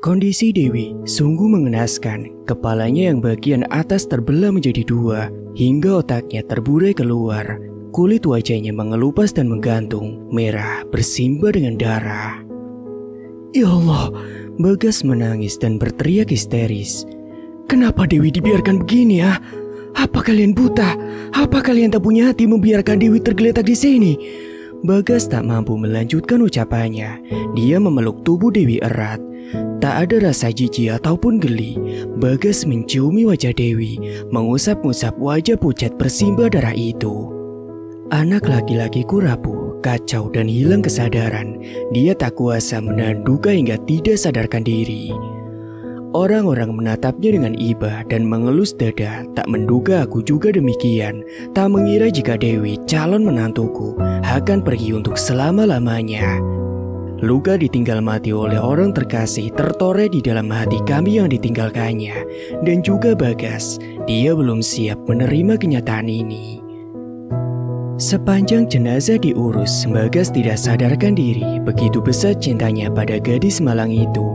Kondisi Dewi sungguh mengenaskan. Kepalanya yang bagian atas terbelah menjadi dua, hingga otaknya terburai keluar. Kulit wajahnya mengelupas dan menggantung, merah bersimbah dengan darah. Ya Allah, Bagas menangis dan berteriak histeris. Kenapa Dewi dibiarkan begini ya? Apa kalian buta? Apa kalian tak punya hati membiarkan Dewi tergeletak di sini? Bagas tak mampu melanjutkan ucapannya. Dia memeluk tubuh Dewi erat. Tak ada rasa jijik ataupun geli. Bagas menciumi wajah Dewi, mengusap-ngusap wajah pucat bersimbah darah itu. Anak laki-lakiku rapuh, kacau dan hilang kesadaran. Dia tak kuasa menahan duka hingga tidak sadarkan diri. Orang-orang menatapnya dengan iba dan mengelus dada. Tak menduga aku juga demikian. Tak mengira jika Dewi, calon menantuku, akan pergi untuk selama-lamanya. Luka ditinggal mati oleh orang terkasih tertoreh di dalam hati kami yang ditinggalkannya. Dan juga Bagas, dia belum siap menerima kenyataan ini. Sepanjang jenazah diurus, Bagas tidak sadarkan diri. Begitu besar cintanya pada gadis malang itu.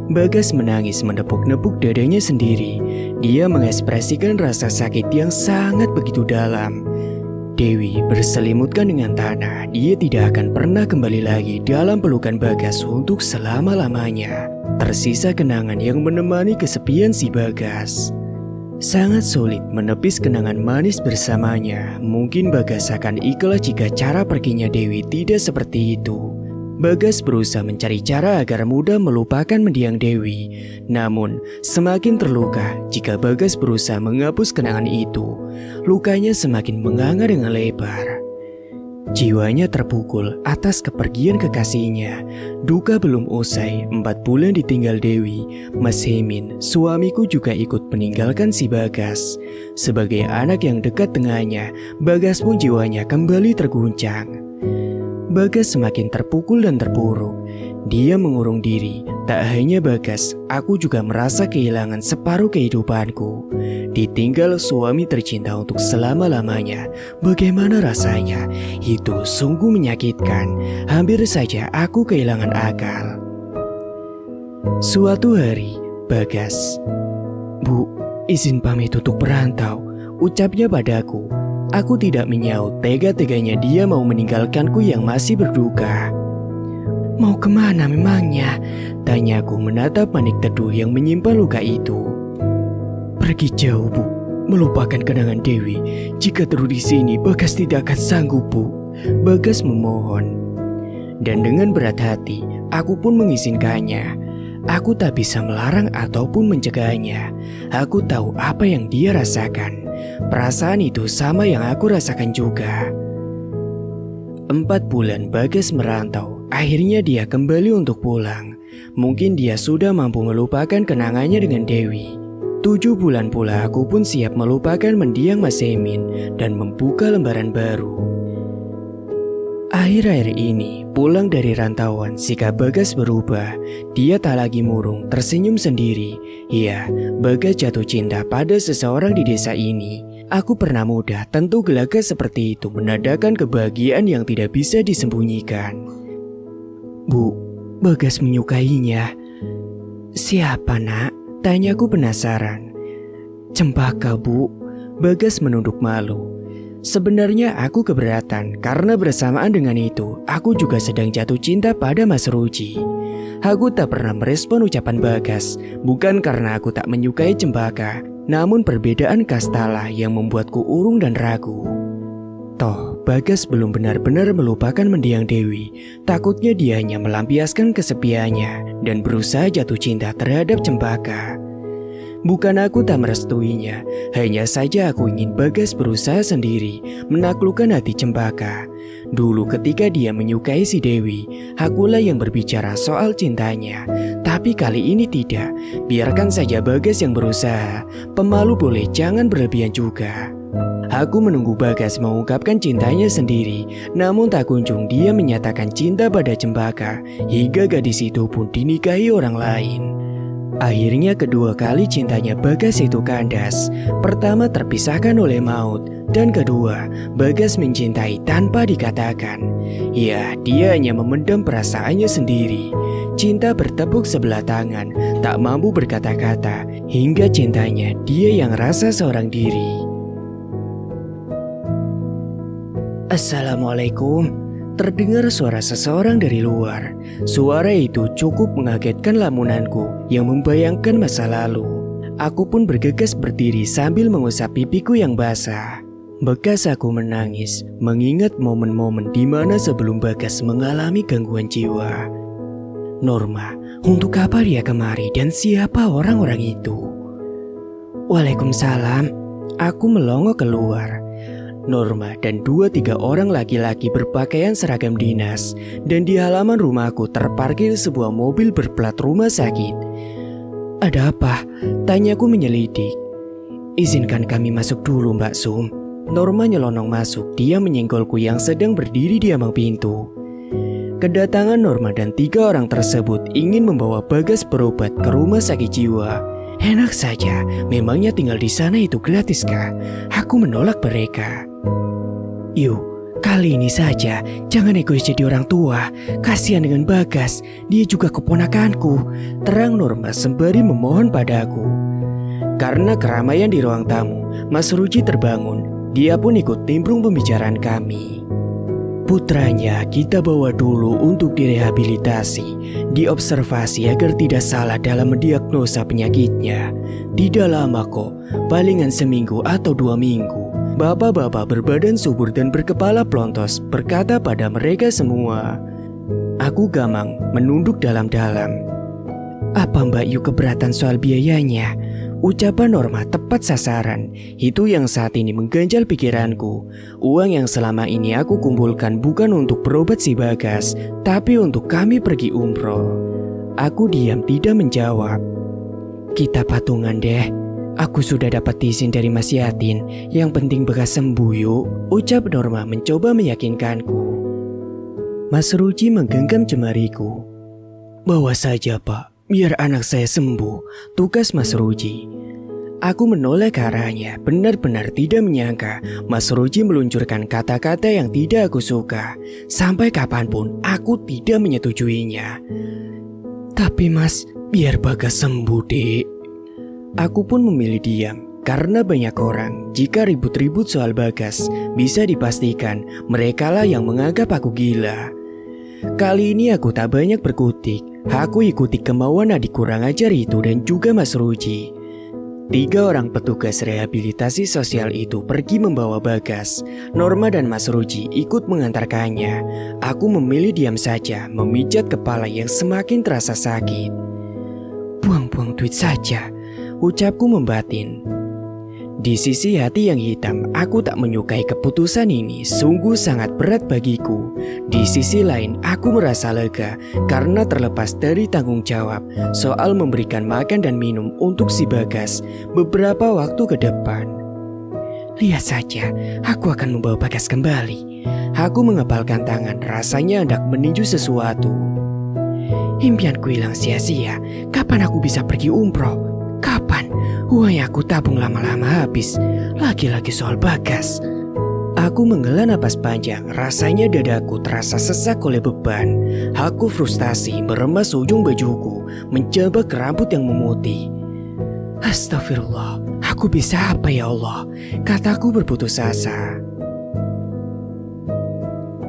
Bagas menangis menepuk-nepuk dadanya sendiri. Dia mengekspresikan rasa sakit yang sangat begitu dalam. Dewi berselimutkan dengan tanah. Dia tidak akan pernah kembali lagi dalam pelukan Bagas untuk selama-lamanya. Tersisa kenangan yang menemani kesepian si Bagas. Sangat sulit menepis kenangan manis bersamanya. Mungkin Bagas akan ikhlas jika cara perginya Dewi tidak seperti itu. Bagas berusaha mencari cara agar mudah melupakan mendiang Dewi. Namun, semakin terluka jika Bagas berusaha menghapus kenangan itu. Lukanya semakin menganga dengan lebar. Jiwanya terpukul atas kepergian kekasihnya. Duka belum usai, 4 bulan ditinggal Dewi. Mas Hemin, suamiku juga ikut meninggalkan si Bagas. Sebagai anak yang dekat dengannya, Bagas pun jiwanya kembali terguncang. Bagas semakin terpukul dan terpuruk. Dia mengurung diri. Tak hanya Bagas, aku juga merasa kehilangan separuh kehidupanku. Ditinggal suami tercinta untuk selama-lamanya. Bagaimana rasanya? Itu sungguh menyakitkan. Hampir saja aku kehilangan akal. Suatu hari, Bagas, "Bu, izin pamit untuk perantau," ucapnya padaku. Aku tidak menyaut, tega-teganya dia mau meninggalkanku yang masih berduka. "Mau kemana memangnya?" tanyaku menatap manik teduh yang menyimpan luka itu. "Pergi jauh, Bu. Melupakan kenangan Dewi. Jika terus di sini, Bagas tidak akan sanggup, Bu." Bagas memohon. Dan dengan berat hati, aku pun mengizinkannya. Aku tak bisa melarang ataupun mencegahnya. Aku tahu apa yang dia rasakan. Perasaan itu sama yang aku rasakan juga. 4 bulan Bagas merantau. Akhirnya dia kembali untuk pulang. Mungkin dia sudah mampu melupakan kenangannya dengan Dewi. 7 bulan pula aku pun siap melupakan mendiang Mas Hemin dan membuka lembaran baru. Akhir-akhir ini, pulang dari rantauan, sikap Bagas berubah. Dia tak lagi murung, tersenyum sendiri. Iya, Bagas jatuh cinta pada seseorang di desa ini. Aku pernah muda, tentu gelagat seperti itu menandakan kebahagiaan yang tidak bisa disembunyikan. "Bu, Bagas menyukainya." "Siapa, Nak?" tanyaku penasaran. "Cempaka, Bu." Bagas menunduk malu. Sebenarnya aku keberatan karena bersamaan dengan itu aku juga sedang jatuh cinta pada Mas Ruji. Aku tak pernah merespon ucapan Bagas, bukan karena aku tak menyukai cempaka, namun perbedaan kastalah yang membuatku urung dan ragu. Toh, Bagas belum benar-benar melupakan mendiang Dewi. Takutnya dia hanya melampiaskan kesepiannya dan berusaha jatuh cinta terhadap cempaka. Bukan aku tak merestuinya, hanya saja aku ingin Bagas berusaha sendiri menaklukkan hati cempaka. Dulu ketika dia menyukai si Dewi, akulah yang berbicara soal cintanya. Tapi kali ini tidak, biarkan saja Bagas yang berusaha. Pemalu boleh, jangan berlebihan juga. Aku menunggu Bagas mengungkapkan cintanya sendiri, namun tak kunjung dia menyatakan cinta pada cempaka, hingga gadis itu pun dinikahi orang lain. Akhirnya kedua kali cintanya Bagas itu kandas. Pertama terpisahkan oleh maut, dan kedua Bagas mencintai tanpa dikatakan. Ya, dia hanya memendam perasaannya sendiri. Cinta bertepuk sebelah tangan, tak mampu berkata-kata, hingga cintanya dia yang rasa seorang diri. Assalamualaikum. Terdengar suara seseorang dari luar. Suara itu cukup mengagetkan lamunanku yang membayangkan masa lalu. Aku pun bergegas berdiri sambil mengusap pipiku yang basah. Bekas aku menangis mengingat momen-momen di mana sebelum Bagas mengalami gangguan jiwa. Norma, untuk apa dia kemari dan siapa orang-orang itu? Waalaikumsalam. Aku melongo keluar. Norma dan 2-3 orang laki-laki berpakaian seragam dinas, dan di halaman rumahku terparkir sebuah mobil berplat rumah sakit. Ada apa? Tanyaku menyelidik. Izinkan kami masuk dulu, Mbak Sum. Norma nyelonong masuk, dia menyenggolku yang sedang berdiri di ambang pintu. Kedatangan Norma dan 3 orang tersebut ingin membawa Bagas berobat ke rumah sakit jiwa. Enak saja, memangnya tinggal di sana itu gratis kah? Aku menolak mereka. Yuk, kali ini saja, jangan egois jadi orang tua. Kasihan dengan Bagas, dia juga keponakanku. Terang Norma sembari memohon padaku. Karena keramaian di ruang tamu, Mas Ruji terbangun. Dia pun ikut nimbrung pembicaraan kami. Putranya kita bawa dulu untuk direhabilitasi, diobservasi agar tidak salah dalam mendiagnosa penyakitnya. Tidak lama kok, palingan seminggu atau 2 minggu. Bapak-bapak berbadan subur dan berkepala plontos berkata pada mereka semua. Aku gamang menunduk dalam-dalam. Apa Mbak Yu keberatan soal biayanya? Ucapan Norma tepat sasaran. Itu yang saat ini mengganjal pikiranku. Uang yang selama ini aku kumpulkan bukan untuk berobat si Bagas, tapi untuk kami pergi umroh. Aku diam tidak menjawab. Kita patungan deh. Aku sudah dapat izin dari Mas Yatin. Yang penting bekas sembuh yuk. Ucap Norma mencoba meyakinkanku. Mas Ruji menggenggam jemariku. Bawa saja Pak, biar anak saya sembuh. Tugas Mas Ruji. Aku menoleh ke arahnya, benar-benar tidak menyangka Mas Ruji meluncurkan kata-kata yang tidak aku suka. Sampai kapanpun aku tidak menyetujuinya. Tapi Mas, biar Bagas sembuh dek. Aku pun memilih diam, karena banyak orang jika ribut-ribut soal Bagas, bisa dipastikan merekalah yang menganggap aku gila. Kali ini aku tak banyak berkutik, aku ikuti kemauan adik kurang ajar itu dan juga Mas Ruji. 3 orang petugas rehabilitasi sosial itu pergi membawa Bagas. Norma dan Mas Ruji ikut mengantarkannya. Aku memilih diam saja, memijat kepala yang semakin terasa sakit. Buang-buang duit saja, ucapku membatin. Di sisi hati yang hitam, aku tak menyukai keputusan ini, sungguh sangat berat bagiku. Di sisi lain, aku merasa lega karena terlepas dari tanggung jawab soal memberikan makan dan minum untuk si Bagas beberapa waktu ke depan. Lihat saja, aku akan membawa Bagas kembali. Aku mengepalkan tangan, rasanya hendak meninju sesuatu. Impianku hilang sia-sia, kapan aku bisa pergi umroh? Kapan? Uang yang aku tabung lama-lama habis. Lagi-lagi soal Bagas. Aku menghela napas panjang, rasanya dadaku terasa sesak oleh beban. Aku frustasi meremas ujung bajuku, menjabak rambut yang memutih. Astagfirullah, aku bisa apa ya Allah? Kataku berputus asa.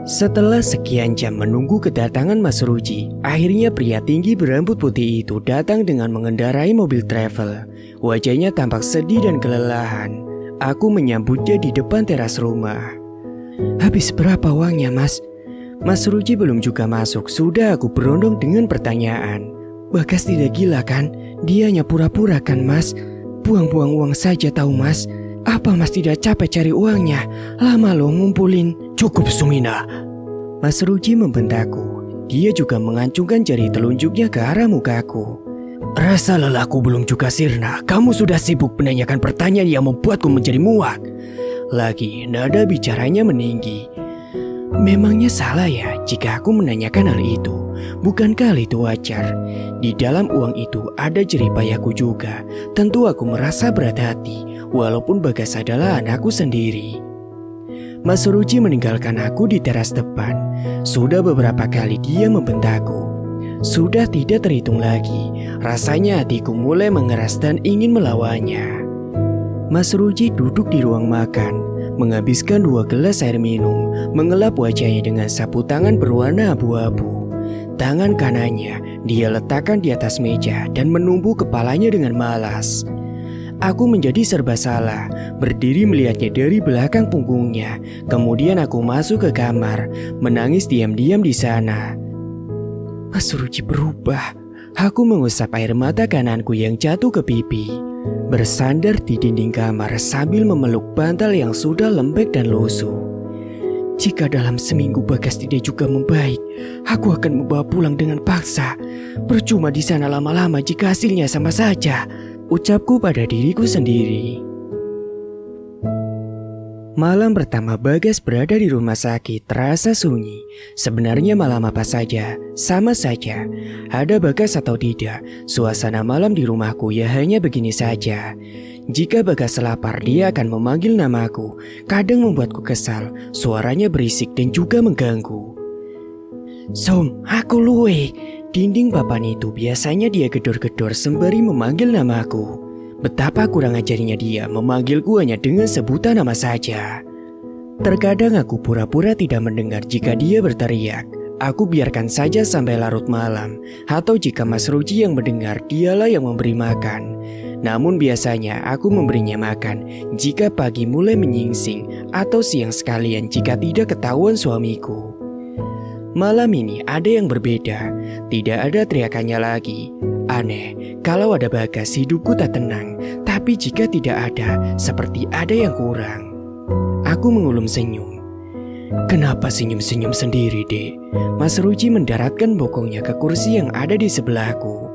Setelah sekian jam menunggu kedatangan Mas Ruji, akhirnya pria tinggi berambut putih itu datang dengan mengendarai mobil travel. Wajahnya tampak sedih dan kelelahan. Aku menyambutnya di depan teras rumah. Habis berapa uangnya Mas? Mas Ruji belum juga masuk, sudah aku berondong dengan pertanyaan. Bagas tidak gila kan? Dia hanya pura-pura kan Mas? Buang-buang uang saja tahu Mas. Apa Mas tidak capek cari uangnya? Lama loh ngumpulin. Cukup Sumina. Mas Ruji membentakku. Dia juga mengancungkan jari telunjuknya ke arah mukaku. Rasa lelahku belum juga sirna. Kamu sudah sibuk menanyakan pertanyaan yang membuatku menjadi muak. Lagi nada bicaranya meninggi. Memangnya salah ya jika aku menanyakan hal itu? Bukankah hal itu wajar? Di dalam uang itu ada jeripayahku juga. Tentu aku merasa berat hati, walaupun Bagas adalah anakku sendiri. Mas Ruji meninggalkan aku di teras depan. Sudah beberapa kali dia membentakku. Sudah tidak terhitung lagi. Rasanya hatiku mulai mengeras dan ingin melawannya. Mas Ruji duduk di ruang makan, menghabiskan 2 gelas air minum, mengelap wajahnya dengan sapu tangan berwarna abu-abu. Tangan kanannya dia letakkan di atas meja dan menumbuk kepalanya dengan malas. Aku menjadi serba salah, berdiri melihatnya dari belakang punggungnya. Kemudian aku masuk ke kamar, menangis diam-diam di sana. Mas Ruji berubah. Aku mengusap air mata kananku yang jatuh ke pipi. Bersandar di dinding kamar sambil memeluk bantal yang sudah lembek dan lusuh. Jika dalam seminggu Bagas tidak juga membaik, aku akan membawa pulang dengan paksa. Percuma di sana lama-lama jika hasilnya sama saja, ucapku pada diriku sendiri. Malam pertama Bagas berada di rumah sakit terasa sunyi. Sebenarnya malam apa saja, sama saja. Ada Bagas atau tidak, suasana malam di rumahku ya hanya begini saja. Jika Bagas lapar, dia akan memanggil namaku. Kadang membuatku kesal, suaranya berisik dan juga mengganggu. Som, aku luwe. Dinding papan itu biasanya dia gedor-gedor sembari memanggil namaku. Betapa kurang ajarnya dia memanggilku hanya dengan sebutan nama saja. Terkadang aku pura-pura tidak mendengar jika dia berteriak. Aku biarkan saja sampai larut malam. Atau jika Mas Ruji yang mendengar, dialah yang memberi makan. Namun biasanya aku memberinya makan jika pagi mulai menyingsing atau siang sekalian jika tidak ketahuan suamiku. Malam ini ada yang berbeda. Tidak ada teriakannya lagi. Aneh, kalau ada Bagas hidupku tak tenang. Tapi jika tidak ada, seperti ada yang kurang. Aku mengulum senyum. Kenapa senyum-senyum sendiri, Dek? Mas Ruji mendaratkan bokongnya ke kursi yang ada di sebelahku.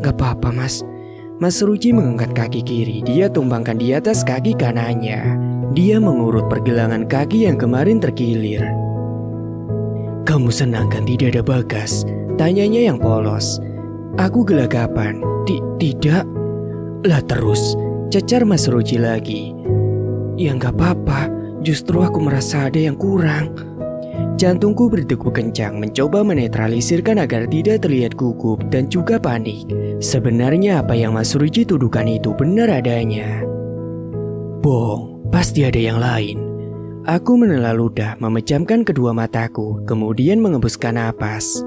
Gak apa-apa, Mas. Mas Ruji mengangkat kaki kiri, dia tumbangkan di atas kaki kanannya. Dia mengurut pergelangan kaki yang kemarin terkilir. Kamu senang kan tidak ada Bagas? Tanyanya yang polos. Aku gelagapan. Tidak. Lah terus, cecar Mas Ruji lagi. Ya gak apa-apa, justru aku merasa ada yang kurang. Jantungku berdegup kencang mencoba menetralisirkan agar tidak terlihat gugup dan juga panik. Sebenarnya apa yang Mas Ruji tuduhkan itu benar adanya. Bohong, pasti ada yang lain. Aku menelan ludah, memejamkan kedua mataku, kemudian mengembuskan napas.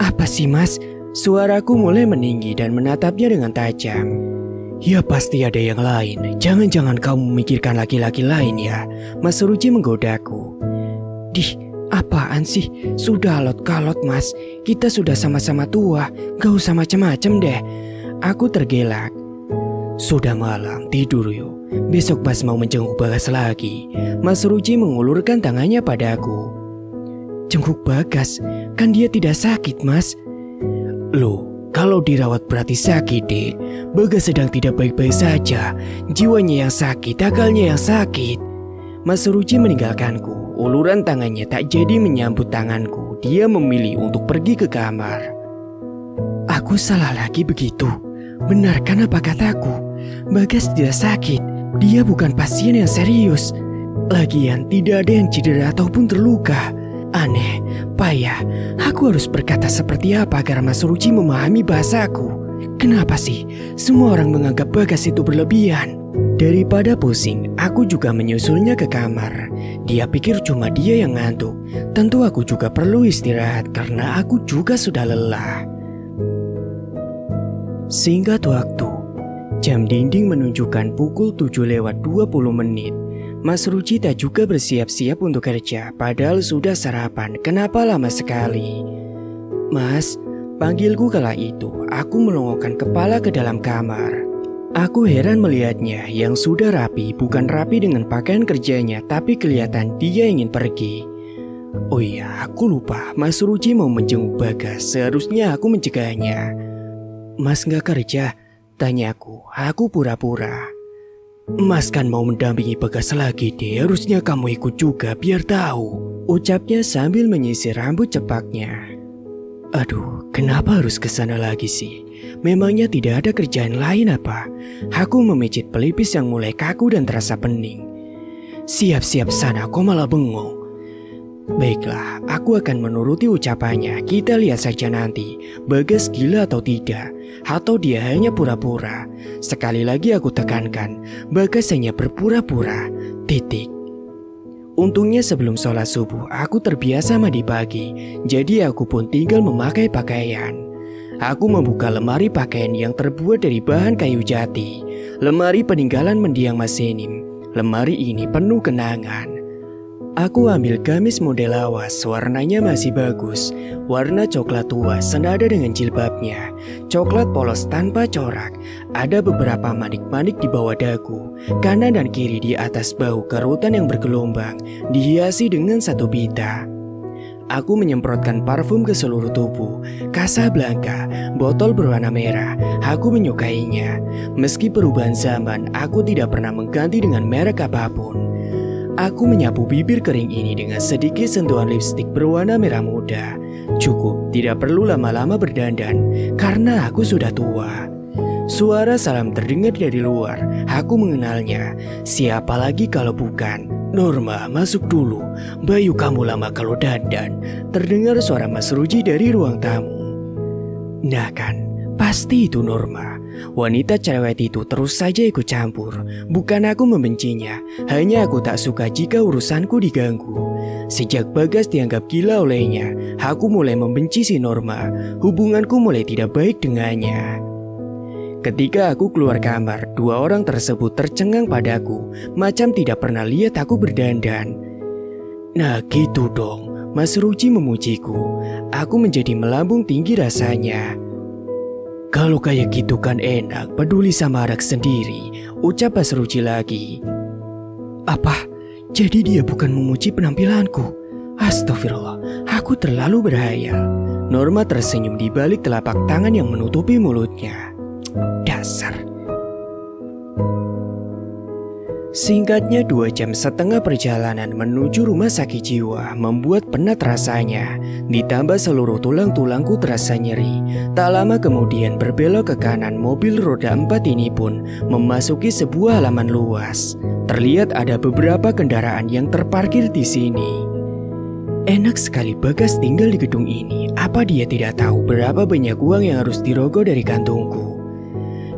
Apa sih, Mas? Suaraku mulai meninggi dan menatapnya dengan tajam. Ya pasti ada yang lain. Jangan-jangan kamu memikirkan laki-laki lain ya. Mas Ruji menggodaku. Dih, apaan sih? Sudah alot-kalot, Mas. Kita sudah sama-sama tua. Gak usah macem-macem deh. Aku tergelak. Sudah malam, tidur yuk. Besok pas mau menjenguk Bagas lagi. Mas Ruji mengulurkan tangannya padaku. Jenguk Bagas? Kan dia tidak sakit, Mas. Loh, kalau dirawat berarti sakit, Dek. Bagas sedang tidak baik-baik saja. Jiwanya yang sakit, akalnya yang sakit. Mas Ruji meninggalkanku. Uluran tangannya tak jadi menyambut tanganku. Dia memilih untuk pergi ke kamar. Aku salah lagi begitu. Benarkan apa kataku? Bagas tidak sakit. Dia bukan pasien yang serius. Lagian tidak ada yang cedera ataupun terluka. Aneh, payah. Aku harus berkata seperti apa agar Mas Ruji memahami bahasaku? Kenapa sih semua orang menganggap Bagas itu berlebihan? Daripada pusing, aku juga menyusulnya ke kamar. Dia pikir cuma dia yang ngantuk. Tentu aku juga perlu istirahat karena aku juga sudah lelah. Singkat waktu, jam dinding menunjukkan pukul 7:20. Mas Ruji tak juga bersiap-siap untuk kerja, padahal sudah sarapan. Kenapa lama sekali? Mas, panggilku kala itu. Aku melongokkan kepala ke dalam kamar. Aku heran melihatnya yang sudah rapi, bukan rapi dengan pakaian kerjanya, tapi kelihatan dia ingin pergi. Oh iya, aku lupa. Mas Ruji mau menjenguk Bagas. Seharusnya aku mencegahnya. Mas gak kerja? Tanyaku. Aku pura-pura. Mas kan mau mendampingi Bagas lagi deh, harusnya kamu ikut juga biar tahu. Ucapnya sambil menyisir rambut cepaknya. Aduh, kenapa harus ke sana lagi sih? Memangnya tidak ada kerjaan lain apa? Aku memijit pelipis yang mulai kaku dan terasa pening. Siap-siap sana, kok malah bengong. Baiklah, aku akan menuruti ucapannya. Kita lihat saja nanti, Bagas gila atau tidak, atau dia hanya pura-pura. Sekali lagi aku tekankan, Bagas hanya berpura-pura. Titik. Untungnya sebelum sholat subuh, aku terbiasa mandi pagi, jadi aku pun tinggal memakai pakaian. Aku membuka lemari pakaian yang terbuat dari bahan kayu jati. Lemari peninggalan mendiang Mas Senim. Lemari ini penuh kenangan. Aku ambil gamis model lawas, warnanya masih bagus. Warna coklat tua senada dengan jilbabnya. Coklat polos tanpa corak. Ada beberapa manik-manik di bawah dagu. Kanan dan kiri di atas bahu kerutan yang bergelombang. Dihiasi dengan satu pita. Aku menyemprotkan parfum ke seluruh tubuh. Casablanca, botol berwarna merah. Aku menyukainya. Meski perubahan zaman, aku tidak pernah mengganti dengan merek apapun. Aku menyapu bibir kering ini dengan sedikit sentuhan lipstik berwarna merah muda. Cukup, tidak perlu lama-lama berdandan, karena aku sudah tua. Suara salam terdengar dari luar. Aku mengenalnya. Siapa lagi kalau bukan? Norma, masuk dulu. Bayu, kamu lama kalau dandan. Terdengar suara Mas Ruji dari ruang tamu. Nah kan, pasti itu Norma. Wanita cerewet itu terus saja ikut campur. Bukan aku membencinya, hanya aku tak suka jika urusanku diganggu. Sejak Bagas dianggap gila olehnya, aku mulai membenci si Norma. Hubunganku mulai tidak baik dengannya. Ketika aku keluar kamar, dua orang tersebut tercengang padaku, macam tidak pernah lihat aku berdandan. Nah gitu dong, Mas Ruji memujiku. Aku menjadi melambung tinggi rasanya. Kalau kayak gitu kan enak, peduli sama anak sendiri, ucap Mas Ruji lagi. Apa? Jadi dia bukan memuji penampilanku? Astagfirullah, aku terlalu berhayal. Norma tersenyum di balik telapak tangan yang menutupi mulutnya. Dasar. Singkatnya 2,5 jam perjalanan menuju rumah sakit jiwa membuat penat rasanya. Ditambah seluruh tulang-tulangku terasa nyeri. Tak lama kemudian berbelok ke kanan, mobil roda 4 ini pun memasuki sebuah halaman luas. Terlihat ada beberapa kendaraan yang terparkir di sini. Enak sekali Bagas tinggal di gedung ini. Apa dia tidak tahu berapa banyak uang yang harus dirogoh dari kantongku?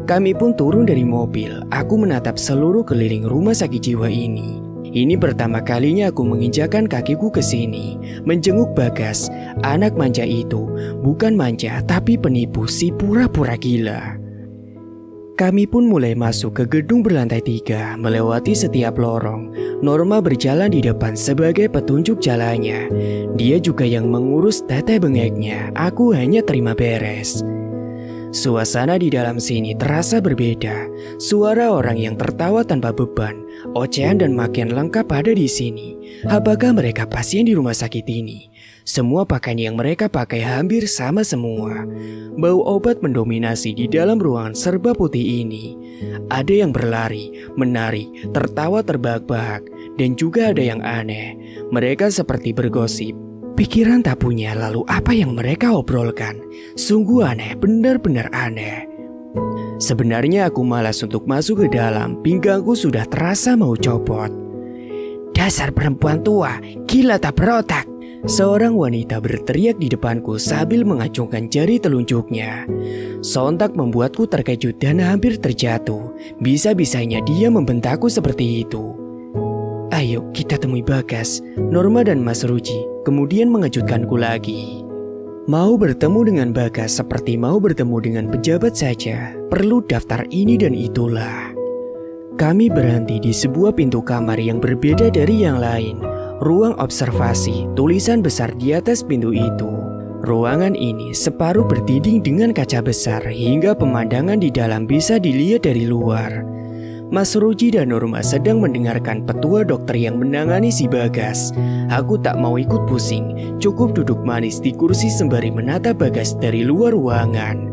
Kami pun turun dari mobil. Aku menatap seluruh keliling rumah sakit jiwa ini. Ini pertama kalinya aku menginjakan kakiku ke sini, menjenguk Bagas. Anak manja itu bukan manja tapi penipu, si pura-pura gila. Kami pun mulai masuk ke gedung berlantai 3, melewati setiap lorong. Norma berjalan di depan sebagai petunjuk jalannya. Dia juga yang mengurus teteh bengeknya. Aku hanya terima beres. Suasana di dalam sini terasa berbeda. Suara orang yang tertawa tanpa beban, ocehan dan makian lengkap ada di sini. Apakah mereka pasien di rumah sakit ini? Semua pakaian yang mereka pakai hampir sama semua. Bau obat mendominasi di dalam ruangan serba putih ini. Ada yang berlari, menari, tertawa terbahak-bahak, dan juga ada yang aneh. Mereka seperti bergosip. Pikiran tak punya, lalu apa yang mereka obrolkan? Sungguh aneh, benar-benar aneh. Sebenarnya aku malas untuk masuk ke dalam, pinggangku sudah terasa mau copot. Dasar perempuan tua, gila tak berotak. Seorang wanita berteriak di depanku sambil mengacungkan jari telunjuknya. Sontak membuatku terkejut dan hampir terjatuh. Bisa-bisanya dia membentakku seperti itu. Ayo kita temui Bagas, Norma dan Mas Ruji. Kemudian mengejutkanku lagi. Mau bertemu dengan Bagas seperti mau bertemu dengan pejabat saja. Perlu daftar ini dan itulah. Kami berhenti di sebuah pintu kamar yang berbeda dari yang lain. Ruang observasi, tulisan besar di atas pintu itu. Ruangan ini separuh berdinding dengan kaca besar hingga pemandangan di dalam bisa dilihat dari luar. Mas Ruji dan Norma sedang mendengarkan petua dokter yang menangani si Bagas. Aku tak mau ikut pusing, cukup duduk manis di kursi sembari menatap Bagas dari luar ruangan.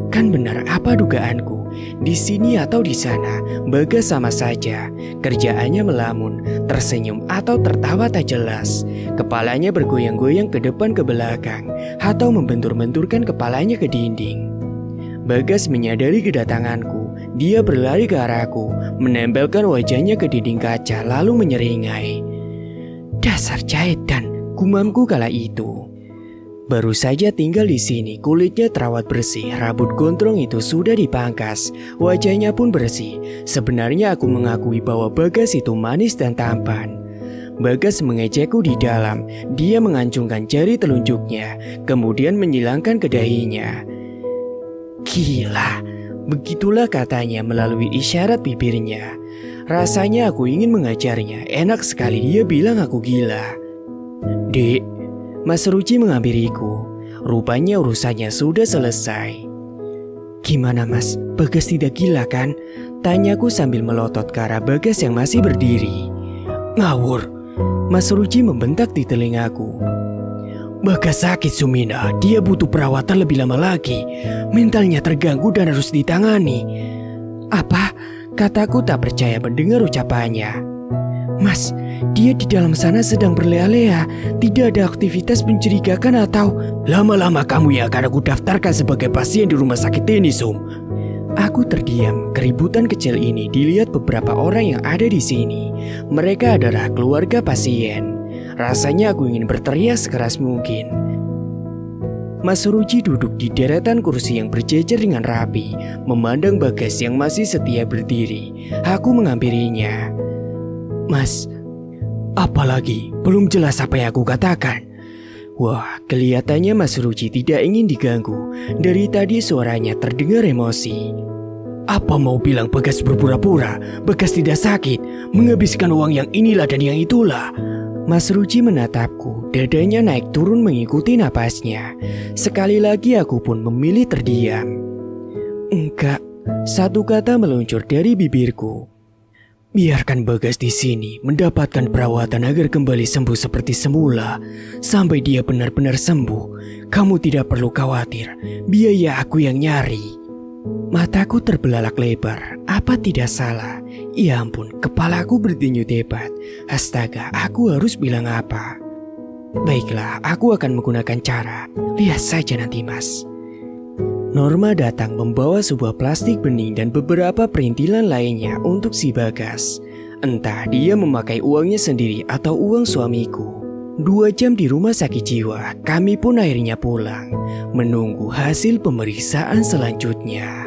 Kan benar apa dugaanku, Di sini atau di sana, Bagas sama saja. Kerjaannya melamun, tersenyum atau tertawa tak jelas. Kepalanya bergoyang-goyang ke depan ke belakang, atau membentur-benturkan kepalanya ke dinding. Bagas menyadari kedatanganku. Dia berlari ke arahku, menempelkan wajahnya ke dinding kaca lalu menyeringai. Dasar jahitan, gumamku kala itu. Baru saja tinggal di sini, kulitnya terawat bersih, rambut gondrong itu sudah dipangkas, wajahnya pun bersih. Sebenarnya aku mengakui bahwa Bagas itu manis dan tampan. Bagas mengejekku di dalam, dia mengancungkan jari telunjuknya, kemudian menyilangkan ke dahinya. Gila, begitulah katanya melalui isyarat bibirnya. Rasanya aku ingin mengajarnya, enak sekali dia bilang aku gila. Dek, Mas Ruci menghampiriku. Rupanya urusannya sudah selesai. Gimana mas, Bagas tidak gila kan? Tanyaku sambil melotot ke arah Bagas yang masih berdiri. Ngawur, Mas Ruci membentak di telingaku. Bagas sakit Sumina, dia butuh perawatan lebih lama lagi. Mentalnya terganggu dan harus ditangani. Apa? Kataku tak percaya mendengar ucapannya. Mas, dia di dalam sana sedang berleha-leha. Tidak ada aktivitas mencurigakan atau... Lama-lama kamu yang akan aku daftarkan sebagai pasien di rumah sakit ini, Sum. Aku terdiam. Keributan kecil ini dilihat beberapa orang yang ada di sini. Mereka adalah keluarga pasien. Rasanya aku ingin berteriak sekeras mungkin. Mas Ruci duduk di deretan kursi yang berjejer dengan rapi, memandang Bagas yang masih setia berdiri. Aku menghampirinya. Mas, apalagi? Belum jelas apa yang aku katakan. Wah, kelihatannya Mas Ruci tidak ingin diganggu. Dari tadi suaranya terdengar emosi. Apa mau bilang Bagas berpura-pura? Bagas tidak sakit, menghabiskan uang yang inilah dan yang itulah. Mas Ruci menatapku, dadanya naik turun mengikuti napasnya. Sekali lagi aku pun memilih terdiam. Enggak, satu kata meluncur dari bibirku. Biarkan Bagas di sini mendapatkan perawatan agar kembali sembuh seperti semula. Sampai dia benar-benar sembuh, kamu tidak perlu khawatir, biaya aku yang nyari. Mataku terbelalak lebar, apa tidak salah? Ya ampun, kepalaku berdenyut hebat. Astaga, aku harus bilang apa? Baiklah, aku akan menggunakan cara. Lihat saja nanti mas. Norma datang membawa sebuah plastik bening dan beberapa perintilan lainnya untuk si Bagas. Entah dia memakai uangnya sendiri atau uang suamiku. 2 jam di rumah sakit jiwa, kami pun akhirnya pulang. Menunggu hasil pemeriksaan selanjutnya.